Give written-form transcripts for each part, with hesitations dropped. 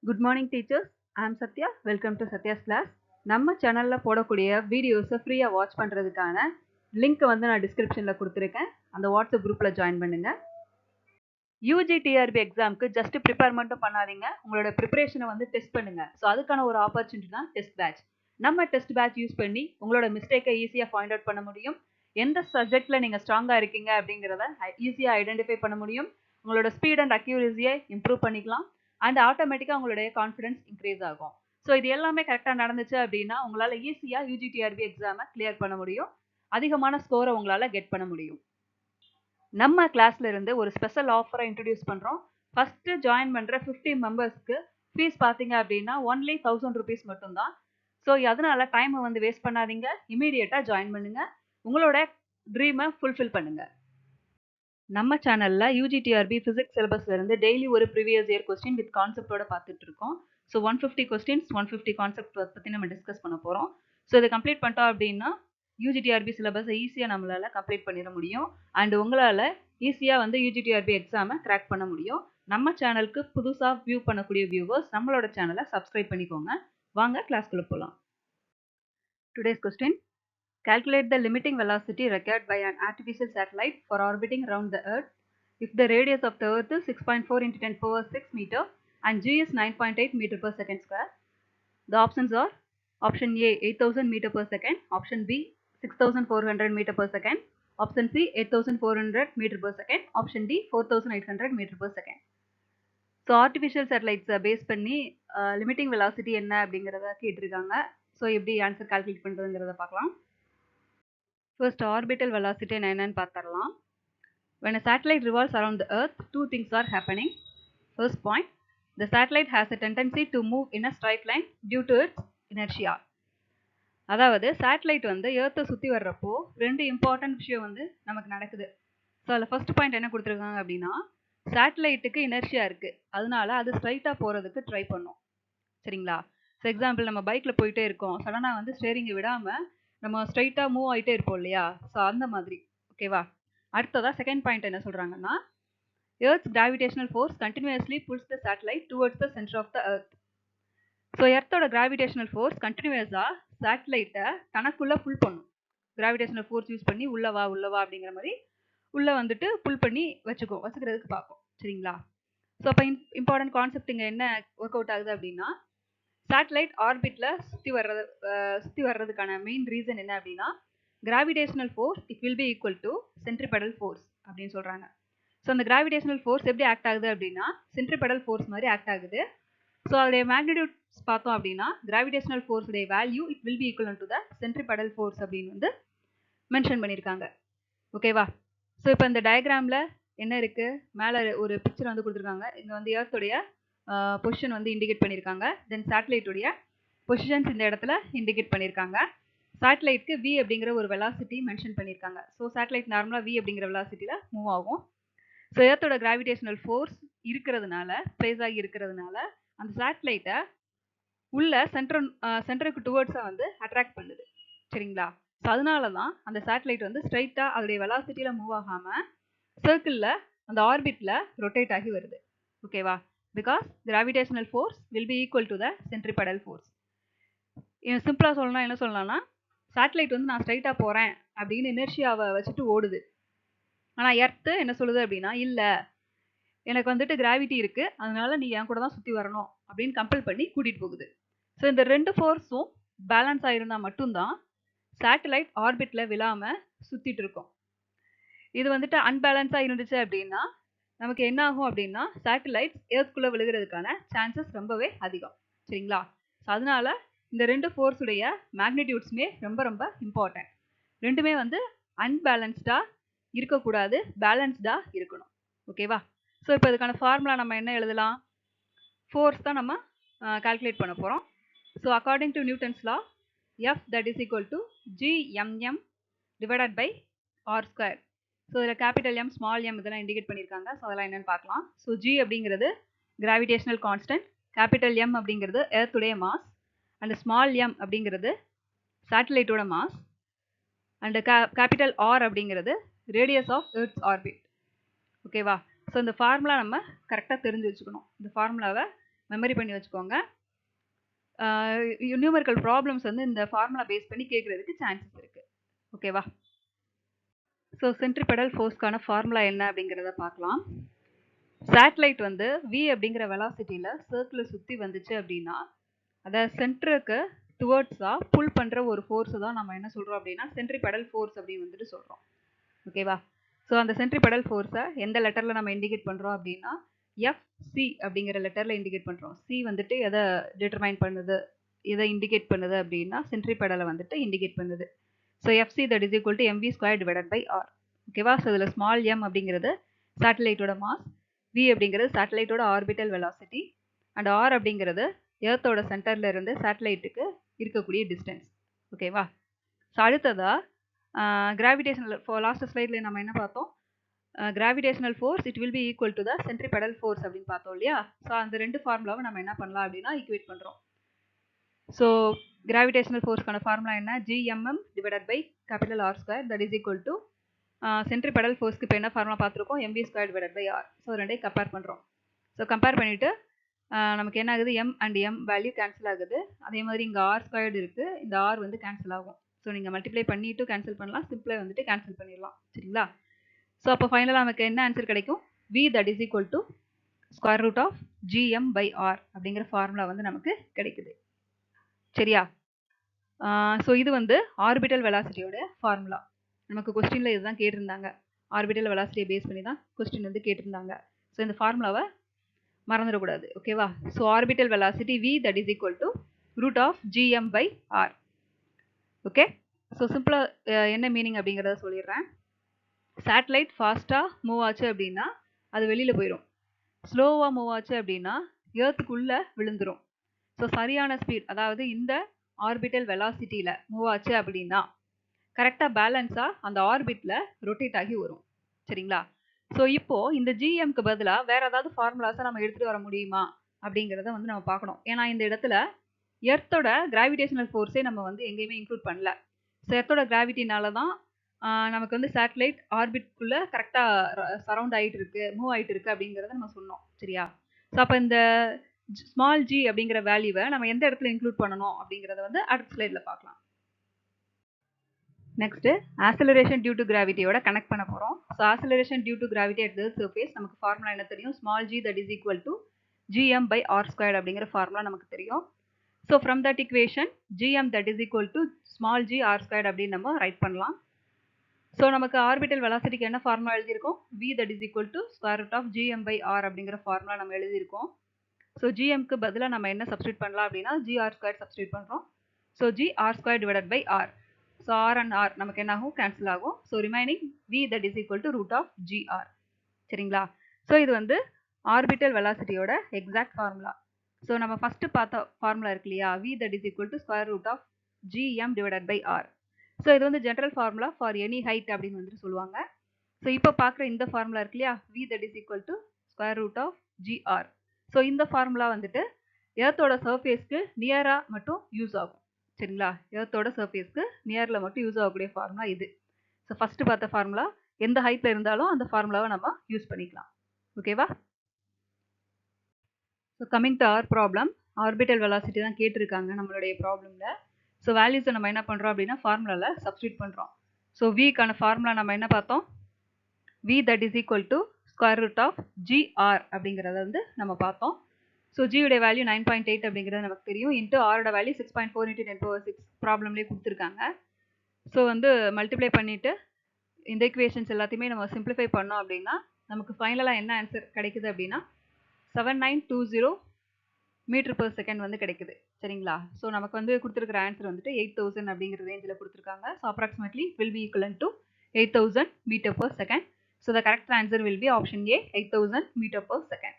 Good morning teachers. I am Satya. Welcome to Satya's class. நம்ம சேனல்ல போடக்கூடிய வீடியோஸை ஃப்ரீயா வாட்ச் பண்றதுக்கான லிங்க் வந்து நான் டிஸ்கிரிப்ஷன்ல கொடுத்துருக்கேன். அந்த வாட்ஸ்அப் குரூப்ல ஜாயின் பண்ணுங்க. யூஜி டிஆர்பி எக்ஸாம்க்கு ஜஸ்ட் ப்ரிப்பேர் மட்டும் பண்ணாதீங்க. உங்களோட ப்ரிப்பரேஷனை வந்து டெஸ்ட் பண்ணுங்க. ஸோ அதுக்கான ஒரு ஆப்பர்ச்சுனிட்டி தான் டெஸ்ட் பேட்ச். நம்ம டெஸ்ட் பேட்ச் யூஸ் பண்ணி உங்களோட மிஸ்டேக்கை ஈஸியாக ஃபைண்ட் அவுட் பண்ண முடியும். எந்த சப்ஜெக்ட்ல நீங்க ஸ்ட்ராங்கா இருக்கீங்க அப்படிங்கிறத ஈஸியா ஐடென்டிஃபை பண்ண முடியும். உங்களோட ஸ்பீட் அண்ட் அக்யூரசியை இம்ப்ரூவ் பண்ணிக்கலாம். அண்ட் ஆட்டோமேட்டிக்காக உங்களுடைய கான்ஃபிடன்ஸ் இன்க்ரீஸ் ஆகும். ஸோ இது எல்லாமே கரெக்டாக நடந்துச்சு அப்படின்னா உங்களால் ஈஸியாக யூஜிடிஆர்பி எக்ஸாமை கிளியர் பண்ண முடியும். அதிகமான ஸ்கோரை உங்களால் கெட் பண்ண முடியும். நம்ம கிளாஸ்ல இருந்து ஒரு ஸ்பெஷல் ஆஃபரை இன்ட்ரடியூஸ் பண்ணுறோம். ஃபர்ஸ்ட் ஜாயின் பண்ணுற 50 மெம்பர்ஸ்க்கு ஃபீஸ் பார்த்தீங்க அப்படின்னா ஒன்லி 1000 rupees மட்டும்தான். ஸோ அதனால டைமை வந்து வேஸ்ட் பண்ணாதீங்க. இமீடியட்டாக ஜாயின் பண்ணுங்க. உங்களோட ட்ரீமை ஃபுல்ஃபில் பண்ணுங்க. நம்ம சேனல்ல யூஜிடிஆர்பி பிசிக்ஸ் சிலபஸ்ல இருந்து டெய்லி ஒரு ப்ரீவியஸ் இயர் கொஸ்டின் வித் கான்செப்டோட பார்த்துட்டு இருக்கோம். ஸோ 150 கொஸ்டின்ஸ் 150 கான்செப்ட் பற்றி நம்ம டிஸ்கஸ் பண்ண போகிறோம். ஸோ இதை கம்ப்ளீட் பண்ணிட்டோம் அப்படின்னா யூஜிடிஆர்பி சிலபஸை ஈஸியாக நம்மளால கம்ப்ளீட் பண்ணிட முடியும். அண்ட் உங்களால் ஈஸியாக வந்து யூஜிடிஆர்பி எக்ஸாமை கிராக் பண்ண முடியும். நம்ம சேனலுக்கு புதுசாக வியூ பண்ணக்கூடிய வியூவர்ஸ் நம்மளோட சேனலை சப்ஸ்கிரைப் பண்ணிக்கோங்க. வாங்க கிளாஸ்க்குள்ள போகலாம். Today's question: Calculate the limiting velocity required by an artificial satellite for orbiting around the Earth if the radius of the Earth is 6.4 into 10 power 6 meter and g is 9.8 meter per second square. The options are option A 8000 meter per second, option B 6400 meter per second, option C 8400 meter per second, option D 4800 meter per second. So artificial சேட்டலைட்ஸை base பண்ணி limiting velocity என்ன அப்படிங்கிறத கேட்டிருக்காங்க. So எப்படி answer calculate பண்ணுறதுங்கிறத பார்க்கலாம். First, orbital velocity என்னன்னு பார்த்தரலாம். When a satellite revolves around the Earth, two things are happening. First point, the satellite has a tendency to move in a straight line due to its inertia. அதாவது satellite வந்து எர்த்தை சுற்றி வர்றப்போ ரெண்டு important விஷயம் வந்து நமக்கு நடக்குது. ஸோ அதில் ஃபர்ஸ்ட் பாயிண்ட் என்ன கொடுத்துருக்காங்க அப்படின்னா, சேட்டலைட்டுக்கு இனர்ஷியா இருக்கு, அதனால அது ஸ்ட்ரைட்டாக போகிறதுக்கு ட்ரை பண்ணும். சரிங்களா? ஸோ எக்ஸாம்பிள், நம்ம பைக்கில் போயிட்டே இருக்கோம், சடனாக வந்து ஸ்டேரிங்கை விடாமல் நம்ம ஸ்ட்ரைட்டாக மூவ் ஆகிட்டே இருப்போம் இல்லையா? ஸோ அந்த மாதிரி. ஓகேவா? அடுத்ததா செகண்ட் பாயிண்ட் என்ன சொல்கிறாங்கன்னா, earth's gravitational force continuously pulls the satellite towards the centre of the earth. So எர்த்தோட கிராவிடேஷனல் ஃபோர்ஸ் கண்டினியூஸாக சேட்டலைட்டை தனக்குள்ளே புல் பண்ணும். கிராவிடேஷனல் ஃபோர்ஸ் யூஸ் பண்ணி உள்ளவா அப்படிங்கிற மாதிரி உள்ளே வந்துட்டு புல் பண்ணி வச்சுக்கிறதுக்கு பார்க்கும். சரிங்களா? ஸோ அப்போ இம்பார்ட்டன்ட் கான்செப்ட் இங்கே என்ன ஒர்க் அவுட் ஆகுது அப்படின்னா, சேட்டலைட் ஆர்பிட்ல சுற்றி வர்றதுக்கான மெயின் ரீசன் என்ன அப்படின்னா, gravitational force it will be equal to centripetal force அப்படின்னு சொல்கிறாங்க. ஸோ அந்த கிராவிடேஷனல் ஃபோர்ஸ் எப்படி ஆக்ட் ஆகுது அப்படின்னா, சென்ட்ரிபெடல் ஃபோர்ஸ் மாதிரி ஆக்ட் ஆகுது. ஸோ அதோடைய மேக்னிடியூட்ஸ் பார்த்தோம் அப்படின்னா, கிராவிடேஷனல் ஃபோர்ஸுடைய value it will be equal to the centripetal force அப்படின்னு வந்து மென்ஷன் பண்ணியிருக்காங்க. ஓகேவா? ஸோ இப்போ இந்த டயக்ராமில் என்ன இருக்குது, மேலே ஒரு பிக்சர் வந்து கொடுத்துருக்காங்க. இங்கே வந்து எர்த்தோடைய பொசிஷன் வந்து இண்டிகேட் பண்ணியிருக்காங்க. தென் சேட்டலைட்டுடைய பொசிஷன்ஸ் இந்த இடத்துல இண்டிகேட் பண்ணியிருக்காங்க. சேட்டலைட்க்கு வி அப்படிங்கிற ஒரு வெலாசிட்டி மென்ஷன் பண்ணியிருக்காங்க. ஸோ சேட்டலைட் நார்மலாக வி அப்படிங்கிற வெலாசிட்டியில் மூவ் ஆகும். ஸோ எர்த்தோட கிராவிடேஷனல் ஃபோர்ஸ் இருக்கிறதுனால, பிளேஸ் ஆகி இருக்கிறதுனால அந்த சேட்டலைட்டை உள்ள சென்டருக்கு டுவர்ட்ஸாக வந்து அட்ராக்ட் பண்ணுது. சரிங்களா? ஸோ அதனால தான் அந்த சேட்டலைட் வந்து ஸ்ட்ரைட்டாக அதோடைய வெலாசிட்டியில் மூவ் ஆகாமல் சர்க்கிளில் அந்த ஆர்பிட்டில் ரொட்டேட் ஆகி வருது. ஓகேவா? Because gravitational force will be equal to the centripetal force. சிம்பிளாக சொல்லணும்னா என்ன சொல்லலாம்னா, சேட்டலைட் வந்து நான் ஸ்ட்ரைட்டாக போகிறேன் அப்படின்னு இனர்ஷியாவை வச்சுட்டு ஓடுது. ஆனால் எர்த்து என்ன சொல்லுது அப்படின்னா, இல்லை எனக்கு வந்துட்டு கிராவிட்டி இருக்குது, அதனால நீ என் கூட தான் சுற்றி வரணும் அப்படின்னு கம்பல் பண்ணி கூட்டிகிட்டு போகுது. ஸோ இந்த ரெண்டு ஃபோர்ஸும் பேலன்ஸ் ஆகிருந்தால் மட்டும்தான் சேட்டலைட் ஆர்பிட்டில் விழாமல் சுற்றிட்டு இருக்கும். இது வந்துட்டு அன்பேலன்ஸாக இருந்துச்சு அப்படின்னா நமக்கு என்ன ஆகும் அப்படின்னா, சேட்டலைட்ஸ் எர்த்குள்ளே விழுகிறதுக்கான சான்சஸ் ரொம்பவே அதிகம். சரிங்களா? ஸோ அதனால இந்த ரெண்டு ஃபோர்ஸுடைய மேக்னிடியூட்ஸுமே ரொம்ப ரொம்ப இம்பார்ட்டன்ட். ரெண்டுமே வந்து அன்பேலன்ஸ்டாக இருக்கக்கூடாது, பேலன்ஸ்டாக இருக்கணும். ஓகேவா? ஸோ இப்போ இதுக்கான ஃபார்முலா நம்ம என்ன எழுதலாம்? ஃபோர்ஸ் தான் நம்ம கால்குலேட் பண்ண போகிறோம். So according to Newton's law, F that is equal to GMM divided by R square. So இதில் கேபிட்டல் எம், ஸ்மால் எம் இதெல்லாம் இண்டிகேட் பண்ணியிருக்காங்க. ஸோ அதெல்லாம் என்னென்னு பார்க்கலாம். ஸோ ஜி அப்படிங்கிறது கிராவிடேஷனல் கான்ஸ்டன்ட், கேபிட்டல் எம் அப்படிங்கிறது எர்த்துடைய மாஸ், அண்ட் ஸ்மால் எம் அப்படிங்கிறது சேட்டலைட்டோட மாஸ், அண்ட் கேபிட்டல் ஆர் அப்படிங்கிறது ரேடியஸ் ஆஃப் எர்த்ஸ் ஆர்பிட். ஓகேவா? ஸோ இந்த ஃபார்முலா நம்ம கரெக்டாக தெரிஞ்சு வச்சுக்கணும். இந்த ஃபார்முலாவை மெமரி பண்ணி வச்சுக்கோங்க. நியூமெரிக்கல் ப்ராப்ளம்ஸ் வந்து இந்த ஃபார்முலா பேஸ் பண்ணி கேட்கறதுக்கு சான்சஸ் இருக்கு. ஓகேவா? ஸோ சென்ட்ரிபெடல் ஃபோர்ஸ்க்கான ஃபார்முலா என்ன அப்படிங்கிறத பார்க்கலாம். சேட்டலைட் வந்து v அப்படிங்கிற வெலாசிட்டியில் சர்க்கிளை சுற்றி வந்துச்சு அப்படின்னா அதை சென்டருக்கு டுவர்ட்ஸாக புல் பண்ணுற ஒரு ஃபோர்ஸை தான் நம்ம என்ன சொல்கிறோம் அப்படின்னா சென்ட்ரிபெடல் ஃபோர்ஸ் அப்படின்னு வந்துட்டு சொல்கிறோம். ஓகேவா? ஸோ அந்த சென்ட்ரிபெடல் ஃபோர்ஸை எந்த லெட்டரில் நம்ம இண்டிகேட் பண்ணுறோம் அப்படின்னா எஃப்சி அப்படிங்கிற லெட்டரில் இண்டிகேட் பண்ணுறோம். சி வந்துட்டு எதை டிட்டர்மைன் பண்ணுது, எதை இண்டிகேட் பண்ணுது அப்படின்னா சென்ட்ரிபெடலை வந்துட்டு இண்டிகேட் பண்ணுது. So FC that is equal to MV square divided by R. ஓகேவா? ஸோ இதில் ஸ்மால் எம் அப்படிங்கிறது சேட்டலைட்டோட மாஸ், வி அப்படிங்கிறது சேட்டலைட்டோட ஆர்பிட்டல் வெலாசிட்டி, அண்ட் ஆர் அப்படிங்கிறது எர்த்தோட சென்டர்ல இருந்து சேட்டலைட்டுக்கு இருக்கக்கூடிய டிஸ்டன்ஸ். ஓகேவா? ஸோ அடுத்ததாக கிராவிடேஷனல் லாஸ்ட் ஸ்லைடில் நம்ம என்ன பார்த்தோம்? Gravitational force it will be equal to the centripetal force அப்படின்னு பார்த்தோம் இல்லையா? ஸோ அந்த ரெண்டு ஃபார்முலாவை நம்ம என்ன பண்ணலாம் அப்படின்னா ஈக்குவேட் பண்ணுறோம். ஸோ கிராவிடேஷனல் ஃபோர்ஸ்க்கான ஃபார்முலா என்ன? GMM divided by capital R square that is equal to centripetal ஃபோர்ஸ்க்கு இப்போ என்ன ஃபார்முலா பார்த்துருக்கோம்? MV square divided by R. So ரெண்டையும் கம்பேர் பண்ணுறோம். ஸோ கம்பேர் பண்ணிவிட்டு நமக்கு என்ன ஆகுது? M and M value cancel ஆகுது. அதே மாதிரி இங்கே ஆர் ஸ்கொயர்டு இருக்குது, இந்த ஆர் வந்து கேன்சல் ஆகும். ஸோ நீங்கள் மல்டிப்ளை பண்ணிவிட்டு கேன்சல் பண்ணலாம், சிம்பிளாக வந்துட்டு கேன்சல் பண்ணிடலாம். சரிங்களா? ஸோ அப்போ ஃபைனலாக நமக்கு என்ன ஆன்சர் கிடைக்கும்? V that is equal to square root of GM by R அப்படிங்கிற ஃபார்முலா வந்து நமக்கு கிடைக்குது. சரியா? ஸோ இது வந்து ஆர்பிட்டல் வெலாசிட்டியோட ஃபார்முலா. நமக்கு கொஸ்டினில் இதுதான் கேட்டிருந்தாங்க. ஆர்பிட்டல் வெலாசிட்டியை பேஸ் பண்ணி தான் கொஸ்டின் வந்து கேட்டிருந்தாங்க. ஸோ இந்த ஃபார்முலாவை மறந்துடக்கூடாது. ஓகேவா? So orbital velocity V that is equal to root of GM by R. Okay? So சிம்பிளாக என்ன மீனிங் அப்படிங்கிறத சொல்லிடுறேன். சேட்டலைட் ஃபாஸ்ட்டாக மூவ் ஆச்சு அப்படின்னா அது வெளியில் போயிடும். ஸ்லோவாக மூவ் ஆச்சு அப்படின்னா எர்த்துக்குள்ளே விழுந்துடும். ஸோ சரியான ஸ்பீட், அதாவது இந்த ஆர்பிட்டல் வெலாசிட்டியில் மூவ் ஆச்சு அப்படின்னா கரெக்டாக பேலன்ஸாக அந்த ஆர்பிட்டில் ரொட்டேட் ஆகி வரும். சரிங்களா? ஸோ இப்போது இந்த ஜிஎம்க்கு பதிலாக வேறு ஏதாவது ஃபார்முலாஸை நம்ம எடுத்துகிட்டு வர முடியுமா அப்படிங்கிறத வந்து நம்ம பார்க்கணும். ஏன்னா இந்த இடத்துல எர்த்தோட கிராவிடேஷனல் ஃபோர்ஸே நம்ம வந்து எங்கேயுமே இன்க்ளூட் பண்ணல. ஸோ எர்த்தோட கிராவிட்டினால தான் நமக்கு வந்து சேட்டலைட் ஆர்பிட்குள்ளே கரெக்டாக சரவுண்ட் ஆகிட்டு இருக்கு, மூவ் ஆகிட்டு இருக்கு அப்படிங்கிறத நம்ம சொன்னோம். சரியா? ஸோ அப்போ இந்த ஸ்மால் ஜி அப்படிங்கிற வேல்யூவை நம்ம எந்த இடத்துல இன்க்ளூட் பண்ணணும் அப்படிங்கிறத வந்து அடுத்த ஸ்லைடில் பார்க்கலாம். நெக்ஸ்ட் ஆக்சலரேஷன் டியூ டு கிராவிட்டியோட கனெக்ட் பண்ண போகிறோம். So acceleration due to gravity at the surface நமக்கு ஃபார்முலா என்ன தெரியும்? Small G that is equal to GM by R square அப்படிங்கிற ஃபார்முலா நமக்கு தெரியும். So from that equation GM that is equal to small G R square அப்படின்னு நம்ம right பண்ணலாம். So நமக்கு ஆர்பிட்டல் வெலாசிட்டிக்கு என்ன ஃபார்முலா எழுதியிருக்கோம்? V that is equal to square root of GM by R அப்படிங்கிற ஃபார்முலா நம்ம எழுதியிருக்கோம். ஸோ GMக்கு பதிலாக நம்ம என்ன சப்ஸ்டியூட் பண்ணலாம் அப்படின்னா GR ஸ்கொயர் சப்ஸ்டியூட் பண்ணுறோம். So GR square divided by R. So R and R நமக்கு என்ன ஆகும்? கேன்சல் ஆகும். So remaining V that is equal to root of GR. சரிங்களா? ஸோ இது வந்து ஆர்பிட்டல் வெலாசிட்டியோட எக்ஸாக்ட் ஃபார்முலா. ஸோ நம்ம ஃபஸ்ட்டு பார்த்த ஃபார்முலா இருக்கு இல்லையா? V that is equal to square root of GM divided by R. So இது வந்து general formula for any height அப்படின்னு வந்துட்டு சொல்லுவாங்க. ஸோ இப்போ பார்க்குற இந்த ஃபார்முலா இருக்கு இல்லையா? V that is equal to square root of GR. So இந்த ஃபார்முலா வந்துட்டு எர்த்தோட சர்ஃபேஸ்க்கு நியராக மட்டும் யூஸ் ஆகும். சரிங்களா? எர்த்தோட சர்ஃபேஸ்க்கு நியரில் மட்டும் யூஸ் ஆகக்கூடிய ஃபார்முலா இது. ஸோ ஃபஸ்ட்டு பார்த்த ஃபார்முலா எந்த ஹைட்டில் இருந்தாலும் அந்த ஃபார்முலாவை நம்ம யூஸ் பண்ணிக்கலாம். ஓகேவா? So coming to our problem, orbital velocity தான் கேட்டிருக்காங்க நம்மளுடைய ப்ராப்ளமில். ஸோ வேல்யூஸை நம்ம என்ன பண்ணுறோம் அப்படின்னா ஃபார்முலாவில் சப்ஸ்டியூட் பண்ணுறோம். ஸோ விக்கான ஃபார்முலா நம்ம என்ன பார்த்தோம்? V that is equal to square root of GR அப்படிங்கிறத வந்து நம்ம பார்த்தோம். ஸோ ஜியோடைய வேல்யூ 9.8 அப்படிங்கிறது நமக்கு தெரியும். இன்ட்டு ஆரோட வேல்யூ 6.4 × 10⁶ ப்ராப்ளம்லேயே கொடுத்துருக்காங்க. ஸோ வந்து மல்டிப்ளை பண்ணிவிட்டு இந்த ஈக்குவேஷன்ஸ் எல்லாத்தையுமே நம்ம சிம்பிளிஃபை பண்ணோம் அப்படின்னா நமக்கு ஃபைனலாக என்ன ஆன்சர் கிடைக்குது அப்படின்னா 7920 மீட்டர்/செகண்ட் வந்து கிடைக்குது. சரிங்களா? ஸோ நமக்கு வந்து கொடுத்துருக்கிற ஆன்சர் வந்துட்டு 8000 அப்படிங்கிற ரேஞ்சில் கொடுத்துருக்காங்க. So approximately will be equivalent to 8000 metre per second. So the correct answer will be option A, 8000 metre per second.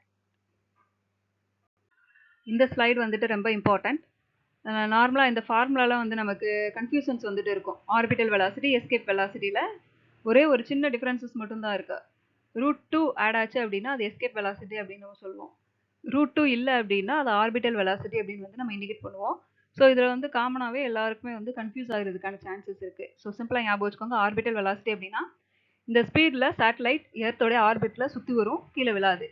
இந்த ஸ்லைடு வந்துட்டு ரொம்ப இம்பார்ட்டன்ட். நார்மலாக இந்த ஃபார்முலாலாம் வந்து நமக்கு கன்ஃபியூஷன்ஸ் வந்துட்டு இருக்கும். ஆர்பிட்டல் வெலாசிட்டி, எஸ்கேப் வெலாசிட்டியில் ஒரே ஒரு சின்ன டிஃப்ரென்சஸ் மட்டும்தான் இருக்குது. √2 ஆட் ஆச்சு அப்படின்னா அது எஸ்கேப் வெலாசிட்டி அப்படின்னு நம்ம சொல்லுவோம். √2 இல்லை அப்படின்னா அது ஆர்பிட்டல் வெலாசிட்டி அப்படின்னு வந்து நம்ம இண்டிகேட் பண்ணுவோம். ஸோ இதில் வந்து காமனாகவே எல்லாருக்குமே வந்து கன்ஃபியூஸ் ஆகிறதுக்கான சான்சஸ் இருக்குது. ஸோ சிம்பிளாக ஞாபகம் வச்சுக்கோங்க, ஆர்பிட்டல் வெலாசிட்டி அப்படின்னா இந்த ஸ்பீடில் சேட்டலைட் எர்த்தோடைய ஆர்பிட்டில் சுற்றி வரும், கீழே விழாது.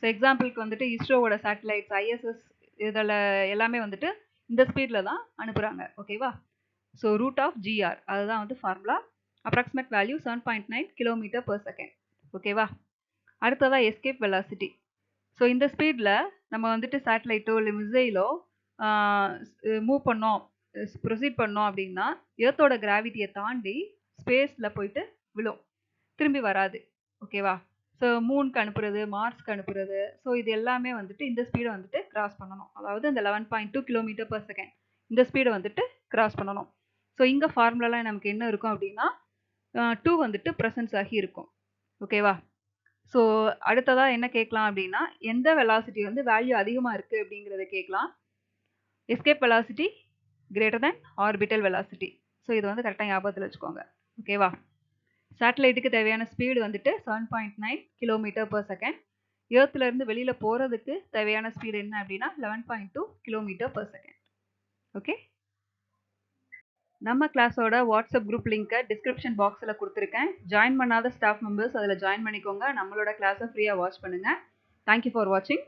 ஸோ எக்ஸாம்பிளுக்கு வந்துட்டு இஸ்ரோவோட சேட்டலைட்ஸ் ஐஎஸ்எஸ் இதில் எல்லாமே வந்துட்டு இந்த ஸ்பீடில் தான் அனுப்புகிறாங்க. ஓகேவா? ஸோ ரூட் ஆஃப் ஜிஆர் அதுதான் வந்து formula. Approximate value 7.9 kilometre per second. ஓகேவா? அடுத்ததாக எஸ்கேப் வெலாசிட்டி. ஸோ இந்த ஸ்பீடில் நம்ம வந்துட்டு சேட்டலைட்டோ இல்லை மிசைலோ மூவ் பண்ணோம், ப்ரொசீட் பண்ணோம் அப்படின்னா எர்த்தோட கிராவிட்டியை தாண்டி ஸ்பேஸில் போயிட்டு விழும், திரும்பி வராது. ஓகேவா? ஸோ மூனுக்கு அனுப்புறது, மார்ஸ்க்கு அனுப்புறது, ஸோ இது எல்லாமே வந்துட்டு இந்த ஸ்பீடை வந்துட்டு கிராஸ் பண்ணணும். அதாவது இந்த 11.2 கிலோமீட்டர் பர் செகண்ட் இந்த ஸ்பீடை வந்துட்டு கிராஸ் பண்ணணும். ஸோ இங்கே ஃபார்முலாலாம் நமக்கு என்ன இருக்கும் அப்படின்னா 2 வந்துட்டு ப்ரெசன்ஸ் ஆகி இருக்கும். ஓகேவா? ஸோ அடுத்ததாக என்ன கேட்கலாம் அப்படின்னா எந்த வெலாசிட்டி வந்து வேல்யூ அதிகமாக இருக்குது அப்படிங்கிறத கேட்கலாம். Escape velocity greater than orbital velocity. So இது வந்து கரெக்டாக ஞாபகத்தில் வச்சுக்கோங்க. ஓகேவா? சேட்டலைட்டுக்கு தேவையான ஸ்பீடு வந்துட்டு 7.9 கிலோமீட்டர் பர் செகண்ட். எர்த்லேருந்து வெளியில் போகிறதுக்கு தேவையான ஸ்பீடு என்ன அப்படின்னா 11.2 கிலோமீட்டர் பர் செகண்ட். ஓகே, நம்ம கிளாஸோட வாட்ஸ்அப் குரூப் லிங்க்கை டிஸ்கிரிப்ஷன் பாக்ஸில் கொடுத்துருக்கேன். ஜாயின் பண்ணாத ஸ்டாஃப் மெம்பர்ஸ் அதில் ஜாயின் பண்ணிக்கோங்க. நம்மளோட கிளாஸை ஃப்ரீயாக வாட்ச் பண்ணுங்கள். தேங்க்யூ ஃபார் வாட்சிங்.